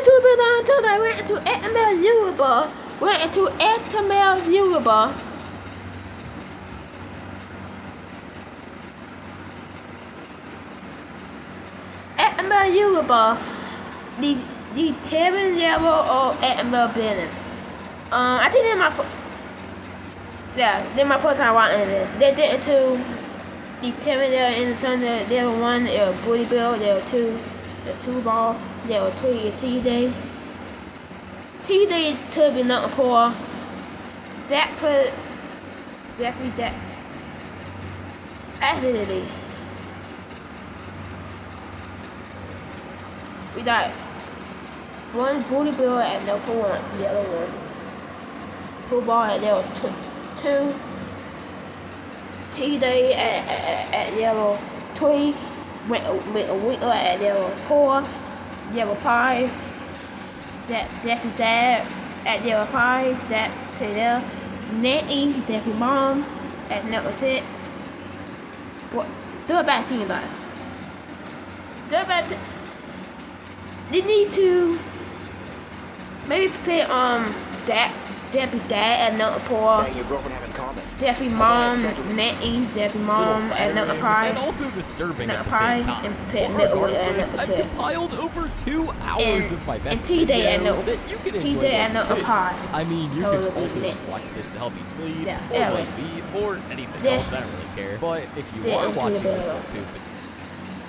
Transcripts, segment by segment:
until I went into XML viewable. Went into XML viewable. XML viewable. The Terran level or XML building. I think in my first time watching it. They did it to the Terran level in the turn. Level 1, it was Booty Bill. Level 2, the 2 ball. Level 3, T-Day. T-Day to be nothing poor. That put that actually we got one Booty Bill at level 1, the other one. 2 ball at level 2. T-Day at level 3. With a week at level 4. Level 5. That dad at level 5. That player. Netty, that mom at level 6. What? Do a bad thing about it. They need to maybe prepare Debbie dad at level 4. Your girlfriend having comment. Debbie mom, Netty, Debbie mom at level 5. And also disturbing at the Pie same time. and pit middle and Regardless, I've compiled over 2 hours of my best T-Day at videos level that you can enjoy. T-Day at level 5. I mean, you Totally can also lit. just watch this to help you sleep, Yeah, or yeah. like me, or anything Yeah. else. I don't really care. But if you Yeah, are into watching the this bill. for poop,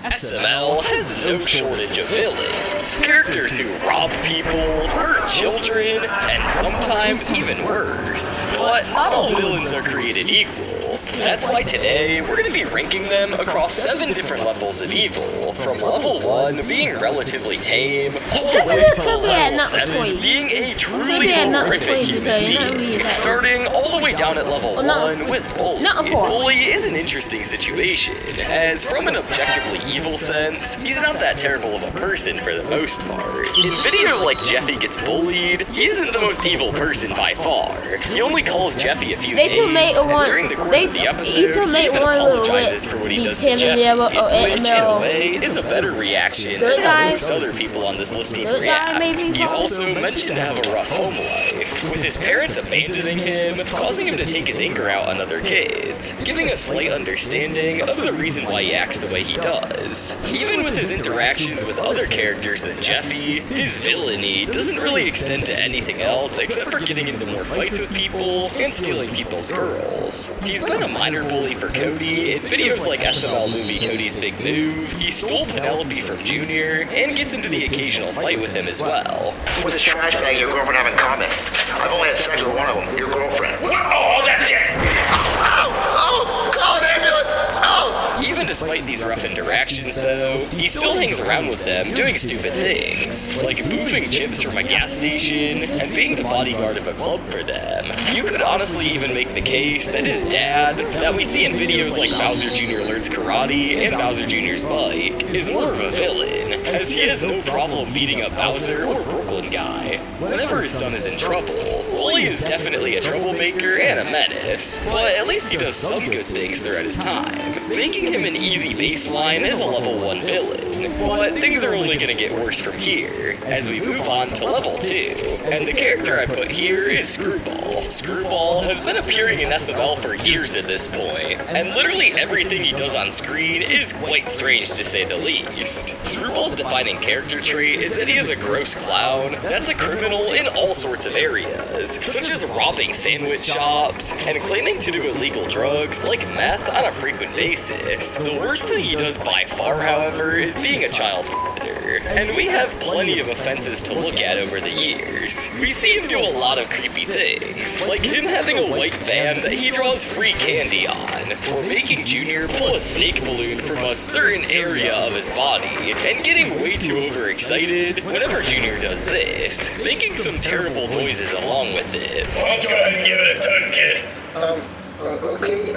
SML has no shortage of villains. Characters who rob people, hurt children, and sometimes even worse. But not all villains are created equal. So that's why today we're going to be ranking them across 7 different levels of evil. From level 1 being relatively tame, all the way to level 7 being a truly horrific human being. Starting all the way down at level 1 with Bully. Bully is an interesting situation, as from an objectively evil sense, he's not that terrible of a person for the most part. In videos like Jeffy Gets Bullied, he isn't the most evil person by far. He only calls Jeffy a few names, and during the course of the episode, he even apologizes for what he does to Jeffy, which in a way is a better reaction than how most other people on this list would react. He's also mentioned to have a rough home life, with his parents abandoning him, causing him to take his anger out on other kids, giving a slight understanding of the reason why he acts the way he does. Even with his interactions with other characters than Jeffy, his villainy doesn't really extend to anything else except for getting into more fights with people and stealing people's girls. He's been a minor bully for Cody in videos like SML movie Cody's Big Move. He stole Penelope from Junior and gets into the occasional fight with him as well. With this trash bag, your girlfriend having comment. I've only had sex with one of them, your girlfriend. Oh, that's it! Oh, call an ambulance! Oh! Even despite these rough interactions though, he still hangs around with them doing stupid things, like boofing chips from a gas station and being the bodyguard of a club for them. You could honestly even make the case that his dad, that we see in videos like Bowser Jr. Learns Karate and Bowser Jr.'s Bike, is more of a villain, as he has no problem beating up Bowser or Brooklyn Guy. Whenever his son is in trouble, Bully is definitely a troublemaker and a menace, but at least he does some good things throughout his time, making him an easy baseline as a level 1 villain. But things are only gonna get worse from here, as we move on to level 2, and the character I put here is Screwball. Screwball has been appearing in SML for years at this point, and literally everything he does on screen is quite strange to say the least. Screwball's defining character trait is that he is a gross clown that's a criminal in all sorts of areas, such as robbing sandwich shops and claiming to do illegal drugs like meth on a frequent basis. The worst thing he does by far, however, is being a child predator, and we have plenty of offenses to look at over the years. We see him do a lot of creepy things, like him having a white van that he draws free candy on, or making Junior pull a snake balloon from a certain area of his body, and getting way too overexcited whenever Junior does this, making some terrible noises along with it. Let's go ahead and give it a tug, kid. Okay,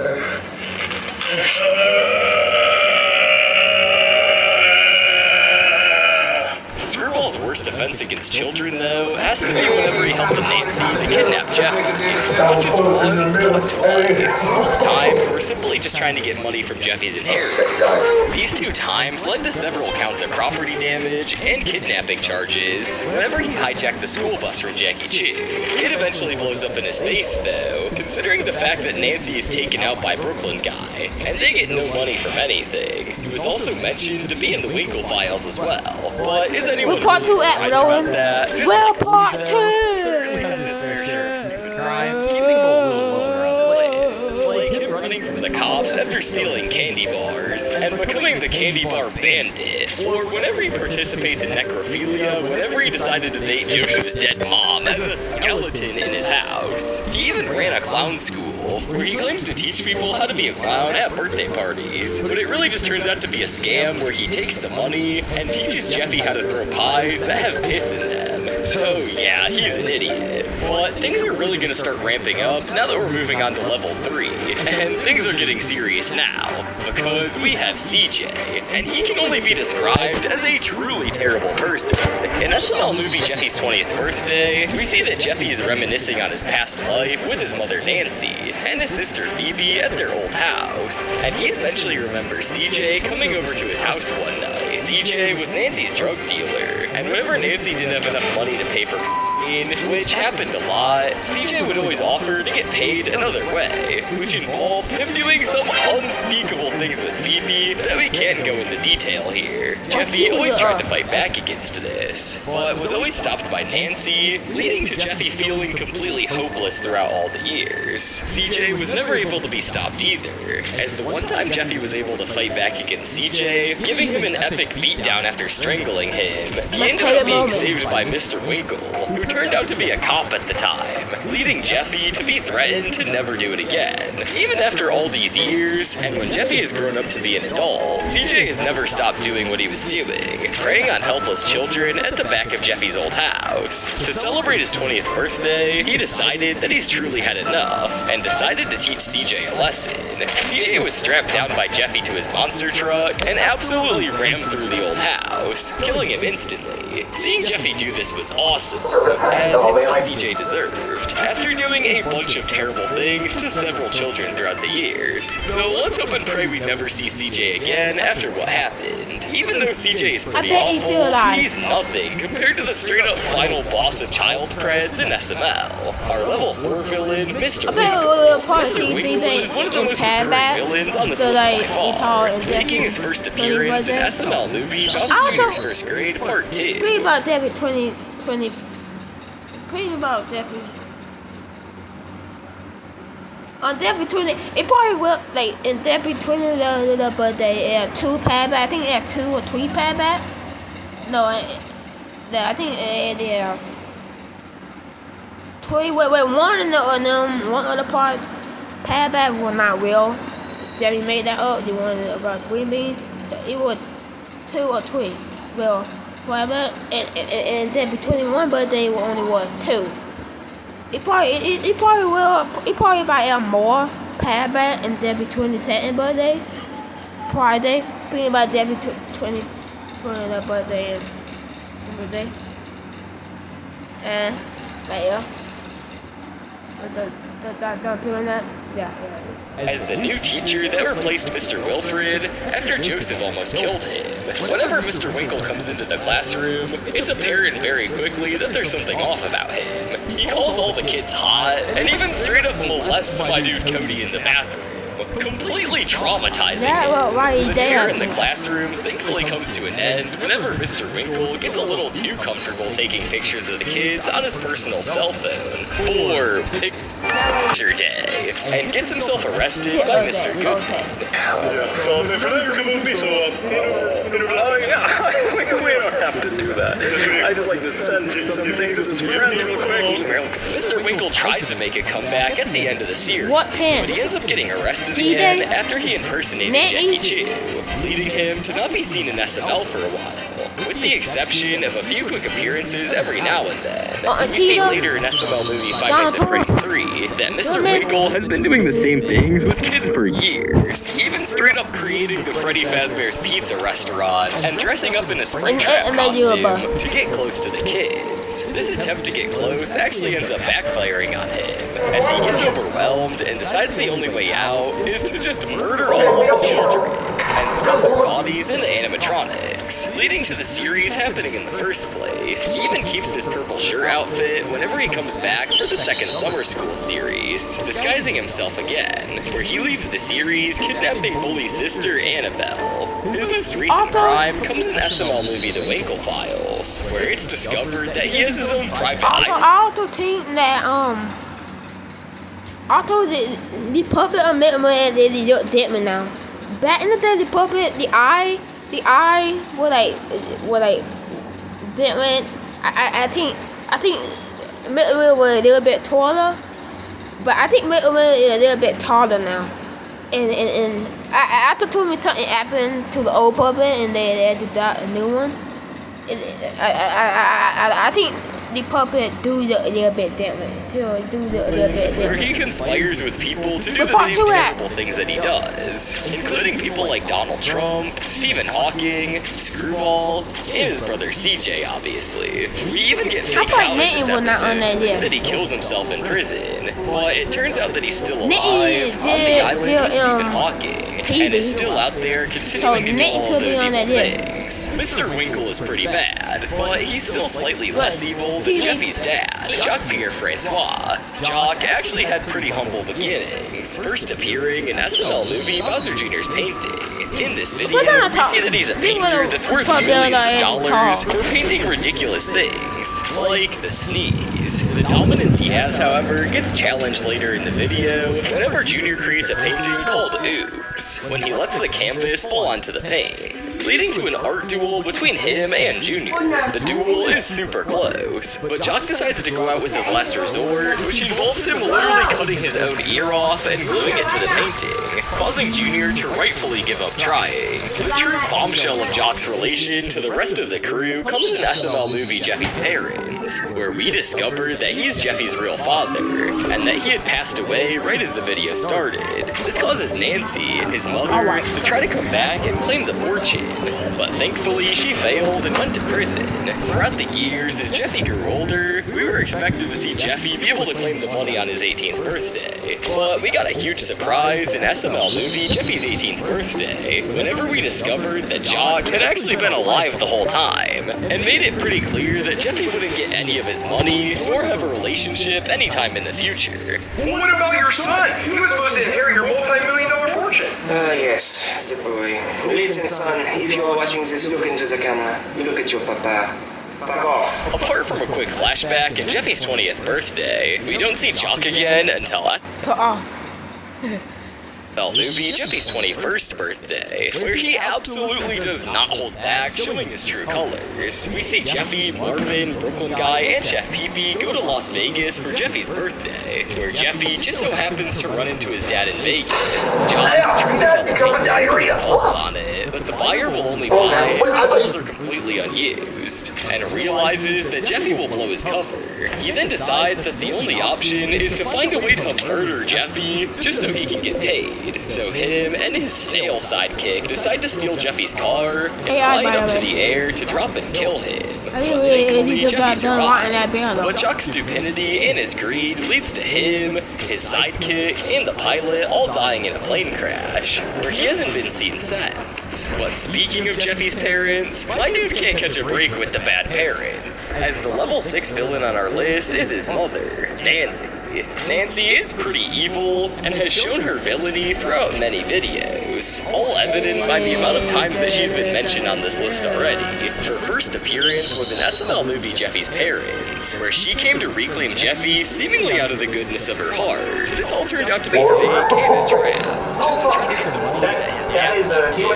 Screwball Paul's worst offense against children, though, has to be whenever he helped Nancy to kidnap Jeffy. Not just once, but twice. Both times were simply just trying to get money from Jeffy's inheritance. These 2 times led to several counts of property damage and kidnapping charges whenever he hijacked the school bus from Jackie Chu. It eventually blows up in his face, though, considering the fact that Nancy is taken out by Brooklyn Guy, and they get no money from anything. He was also mentioned to be in the Winkle files as well. But is anyone Well, part really 2 at surprised about Rowan. that? Just Well, like part Louis, 2. though, certainly has his fair share of stupid crimes, keeping him a little lower on the list. Like him running from the cops after stealing candy bars, and becoming the candy bar bandit, or whenever he participates in necrophilia, whenever he decided to date Joseph's dead mom as a skeleton in his house. He even ran a clown school, where he claims to teach people how to be a clown at birthday parties, but it really just turns out to be a scam where he takes the money and teaches Jeffy how to throw pies that have piss in them. So yeah, he's an idiot. But things are really gonna start ramping up now that we're moving on to level 3, and things are getting serious now, because we have CJ, and he can only be described as a truly terrible person. In SML movie Jeffy's 20th birthday, we see that Jeffy is reminiscing on his past life with his mother Nancy, and his sister Phoebe at their old house, and he eventually remembers CJ coming over to his house one night. CJ was Nancy's drug dealer, and whenever Nancy didn't have enough money to pay for cocaine, which happened a lot, CJ would always offer to get paid another way, which involved him doing some unspeakable things with Phoebe that we can't go into detail here. Jeffy always tried to fight back against this, but was always stopped by Nancy, leading to Jeffy feeling completely hopeless throughout all the years. CJ was never able to be stopped either, as the one time Jeffy was able to fight back against CJ, giving him an epic beatdown after strangling him, he ended up being saved by Mr. Winkle, who turned out to be a cop at the time, leading Jeffy to be threatened to never do it again. Even after all these years, and when Jeffy has grown up to be an adult, CJ has never stopped doing what he was doing, preying on helpless children at the back of Jeffy's old house. To celebrate his 20th birthday, he decided that he's truly had enough, and decided to teach CJ a lesson. CJ was strapped down by Jeffy to his monster truck, and absolutely rammed through the old house, killing him instantly. Seeing Jeffy do this was awesome, as it's what CJ deserved, after doing a bunch of terrible things to several children throughout the years. So let's hope and pray we never see CJ again after what happened. Even though CJ is pretty bet he's still awful, alive. he's nothing compared to the straight-up final boss of child preds in SML. Our level 4 villain, Mr. I bet Winkle. we'll probably Mr. see Winkle things is one of the in most recurring Combat. villains on this So, list like, by far, he tall and making his Jeffy first 20 appearance in budget. SML movie Bowser I Jr.'s don't- First Grade Part 2. Pretty about Debbie 2020. Pretty about Debbie. On Debbie 20, it probably will, like, in Debbie 20, the birthday, it had 2 pad back. I think it had 2 or 3 pad back. No, I think it had 3. Wait, one of them, one other part, pad back was not real. Debbie made that up. They wanted about 3 being. It was 2 or 3 real pad back. And Debbie 21 birthday only was 2. It probably about have more pad back and Debbie 2010 birthday. Friday, bring about Debbie 2020 birthday and birthday. And later. Don't doing that. Yeah. As the new teacher that replaced Mr. Wilfred after Joseph almost killed him. Whenever Mr. Winkle comes into the classroom, it's apparent very quickly that there's something off about him. He calls all the kids hot, and even straight up molests my dude Cody in the bathroom, completely traumatizing Yeah, him. why he The terror dead? in the classroom thankfully comes to an end whenever Mr. Winkle gets a little too comfortable taking pictures of the kids on his personal cell phone for Picture Day, and gets himself arrested by Mr. Goodman. Så det kommer bli så we don't have to do that. I just like to send some things to some friends real quick. Mr. Winkle tries to make a comeback at the end of the series, What pin? but he ends up getting arrested Did again they? after he impersonated Nanny? Jackie Chu, leading him to not be seen in SML for a while. with the exception of a few quick appearances every now and then. We Tito? see later in SML movie Five Nights at Freddy's 3 that Mr. Winkle has been doing the same things with kids for years, even straight up creating the Freddy Fazbear's Pizza restaurant and dressing up in a Springtrap costume to get close to the kids. This attempt to get close actually ends up backfiring on him, as he gets overwhelmed and decides the only way out is to just murder all of the children and stuff their bodies into animatronics, leading to the series happening in the first place. He even keeps this purple shirt outfit whenever he comes back for the second Summer School series, disguising himself again, where he leaves the series kidnapping Bully's sister Annabelle. His most recent crime comes in SML movie The Winkle Files, where it's discovered that he has his own private island. I also think that also the puppet of Metal Man is different now. Back in the day, the puppet, the eye was like different. I think Metal Man was a little bit taller, but I think Metal Man is a little bit taller now. And after told me something happened to the old puppet and they had to adopt a new one. I think the puppet do look a little bit different. Where he conspires with people to do the same terrible things that he does, including people like Donald Trump, Stephen Hawking, Screwball, and his brother CJ, obviously. We even get faked out in this episode to think that he kills himself in prison, but it turns out that he's still alive on the island with Stephen Hawking, and is still out there continuing to do all of those evil things. Mr. Winkle is pretty bad, but he's still slightly less evil than Jeffy's dad, Jacques-Pierre Francois. Jock actually had pretty humble beginnings, first appearing in SML movie Bowser Jr.'s Painting. In this video, we see that he's a painter that's worth millions of dollars for painting ridiculous things, like the sneeze. The dominance he has, however, gets challenged later in the video whenever Junior creates a painting called Oops, when he lets the canvas fall onto the paint, leading to an art duel between him and Junior. The duel is super close, but Jock decides to go out with his last resort, which involves him literally cutting his own ear off and gluing it to the painting, causing Junior to rightfully give up trying. The true bombshell of Jock's relation to the rest of the crew comes in SML movie Jeffy's Parents, where we discover that he's Jeffy's real father, and that he had passed away right as the video started. This causes Nancy, his mother, to try to come back and claim the fortune, but thankfully she failed and went to prison. Throughout the years, as Jeffy grew older, we were expected to see Jeffy be able to claim the money on his 18th birthday, but we got a huge surprise in SML movie Jeffy's 18th birthday, whenever we discovered that Jock had actually been alive the whole time, and made it pretty clear that Jeffy wouldn't get any of his money, nor have a relationship anytime in the future. Well, what about your son? He was supposed to inherit your multi-million-dollar fortune. Yes, the boy. Listen, son, if you are watching this, look into the camera. Look at your papa. Fuck off. Apart from a quick flashback in Jeffy's 20th birthday, we don't see Jock again until movie Jeffy's 21st birthday, where he absolutely does not hold back, showing his true colors. We see Jeffy, Marvin, Brooklyn Guy, and Chef Pee-Pee go to Las Vegas for Jeffy's birthday, where Jeffy just so happens to run into his dad in Vegas. John is trying to sell the painting with his balls on it, but the buyer will only buy if his balls are completely unused, and realizes that Jeffy will blow his cover. He then decides that the only option is to find a way to murder Jeffy just so he can get paid. So him and his snail sidekick decide to steal Jeffy's car and fly it up to the air to drop and kill him. But thankfully, Jeffy survives, but Jock's stupidity and his greed leads to him, his sidekick, and the pilot all dying in a plane crash, where he hasn't been seen since. But speaking of Jeffy's parents, my dude can't catch a break with the bad parents, as the level 6 villain on our list is his mother, Nancy. Nancy is pretty evil, and has shown her villainy throughout many videos, all evident by the amount of times that she's been mentioned on this list already. Her first appearance was in SML movie Jeffy's Parents, where she came to reclaim Jeffy seemingly out of the goodness of her heart. This all turned out to be fake and a trap, just to try to get the money that his dad left him.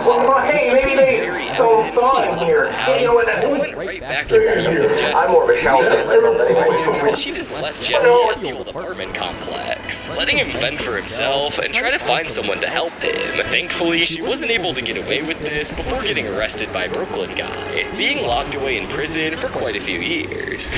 Well, hey, maybe they don't saw him here. Hey, you know what? Went right back to her Jeffy. I'm more of a shower than She just left Jeffy at the old apartment complex, flashbacks, letting him fend for himself and try to find someone to help him. Thankfully, she wasn't able to get away with this before getting arrested by Brooklyn Guy, being locked away in prison for quite a few years.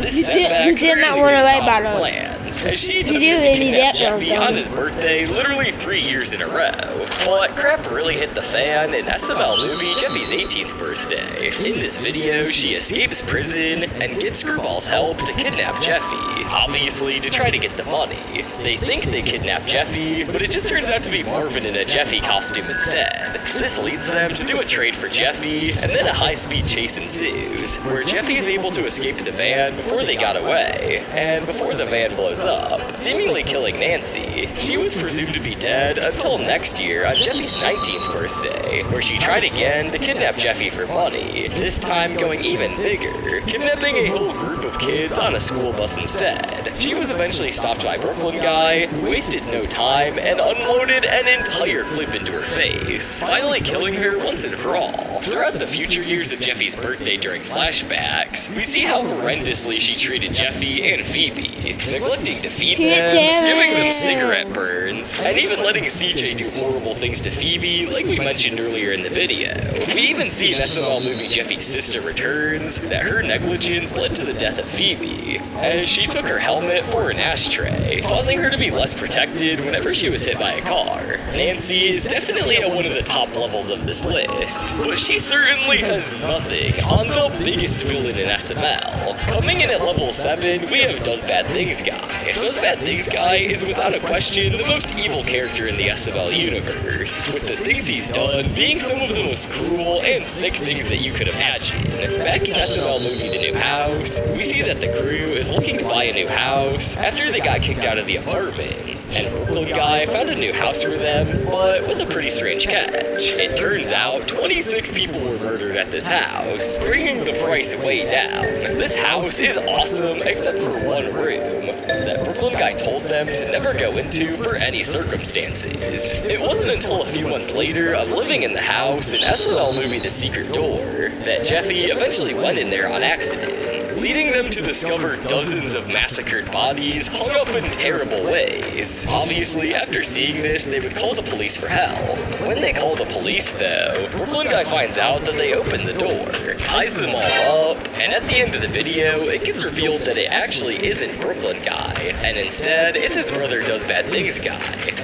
This setback you did not run away by the way. plans, as she attempted didn't to really kidnap that Jeffy young, on his birthday literally 3 years in a row. But crap really hit the fan in SML movie Jeffy's 18th birthday. In this video, she escapes prison and gets Screwball's help to kidnap Jeffy, obviously to try to get the money. They think they kidnap Jeffy, but it just turns out to be Marvin in a Jeffy costume instead. This leads them to do a trade for Jeffy, and then a high-speed chase ensues, where Jeffy is able to escape the van before they got away, and before the van blows up, seemingly killing Nancy. She was presumed to be dead until next year on Jeffy's 19th birthday, where she tried again to kidnap Jeffy for money, this time going even bigger, kidnapping a whole group of kids on a school bus instead. She was eventually stopped by Brooklyn Guy, who wasted no time and unloaded an entire clip into her face, finally killing her once and for all. Throughout the future years of Jeffy's birthday during flashbacks, we see how horrendously she treated Jeffy and Phoebe, neglecting to feed them, giving them cigarette burns, and even letting CJ do horrible things to Phoebe, like we mentioned earlier in the video. We even see in SML movie Jeffy's Sister Returns that her negligence led to the death of Phoebe, as she took her helmet for an ashtray, causing her to be less protected whenever she was hit by a car. Nancy is definitely at one of the top levels of this list, but she certainly has nothing on the biggest villain in SML. Coming in at level 7, we have Does Bad Things Guy. Does Bad Things Guy is without a question the most evil character in the SML universe, with the things he's done being some of the most cruel and sick things that you could imagine. Back in SML movie The New House, we see that the crew is looking to buy a new house after they got kicked out of the apartment, and Brooklyn Guy found a new house for them, but with a pretty strange catch. It turns out 26 people were murdered at this house, bringing the price way down. This house is awesome except for one room that Brooklyn Guy told them to never go into for any circumstances. It wasn't until a few months later of living in the house in SML movie The Secret Door that Jeffy eventually went in there on accident, leading them to discover dozens of massacred bodies hung up in terrible ways. Obviously, after seeing this, they would call the police for help. When they call the police, though, Brooklyn Guy finds out that they opened the door, ties them all up, and at the end of the video, it gets revealed that it actually isn't Brooklyn Guy, and instead, it's his brother Does Bad Things Guy,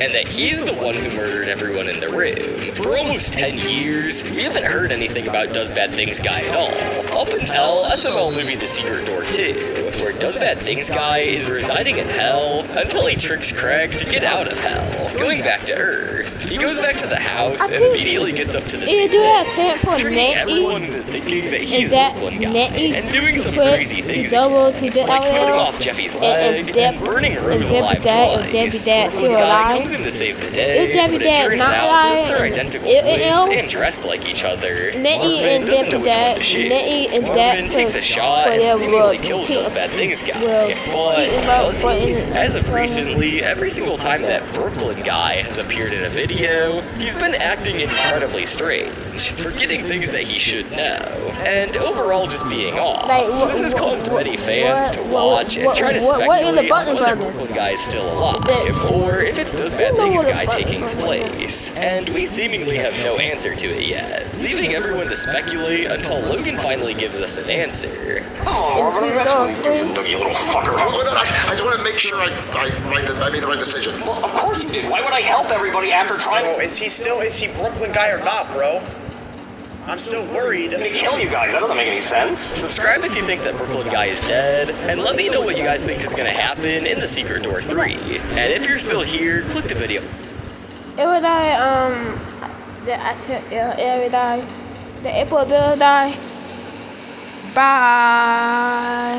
and that he's the one who murdered everyone in the room. For almost 10 years, we haven't heard anything about Does Bad Things Guy at all, up until SML movie The Secret Door 2, where Does Bad Things Guy is residing in hell until he tricks Craig to get out of hell, going back to Earth. He goes back to the house and immediately gets up to the same place, tricking everyone into thinking that he's Brooklyn Guy, and doing some crazy things again, like cutting off Jeffy's leg and burning Rose alive twice. Brooklyn Guy comes in to save the day, but it turns out since they're identical twins and dressed like each other, Marvin doesn't know which one to shoot. Marvin takes a shot and seemingly kills Does Bad Things Guy, but does he? As of recently, every single time that Brooklyn Guy has appeared in a video, he's been acting incredibly strange, forgetting things that he should know, and overall just being off. This has caused many fans to watch and try to speculate on whether Brooklyn Guy is still alive, or if it's Does Bad Things Guy taking his place, and we seemingly have no answer to it yet, leaving everyone to speculate until Logan finally gives us an answer. Oh, Marvin, that's what you do, you little fucker. I just want to make sure I made the right decision. Well, of course you did. Why would I help everybody after trying Bro, is he Brooklyn Guy or not, bro? I'm still worried. to kill you guys? That doesn't make any sense. Subscribe if you think that Brooklyn Guy is dead, and let me know what you guys think is going to happen in The Secret Door 3. And if you're still here, click the video. Every day, every day, the airport bill die. Bye.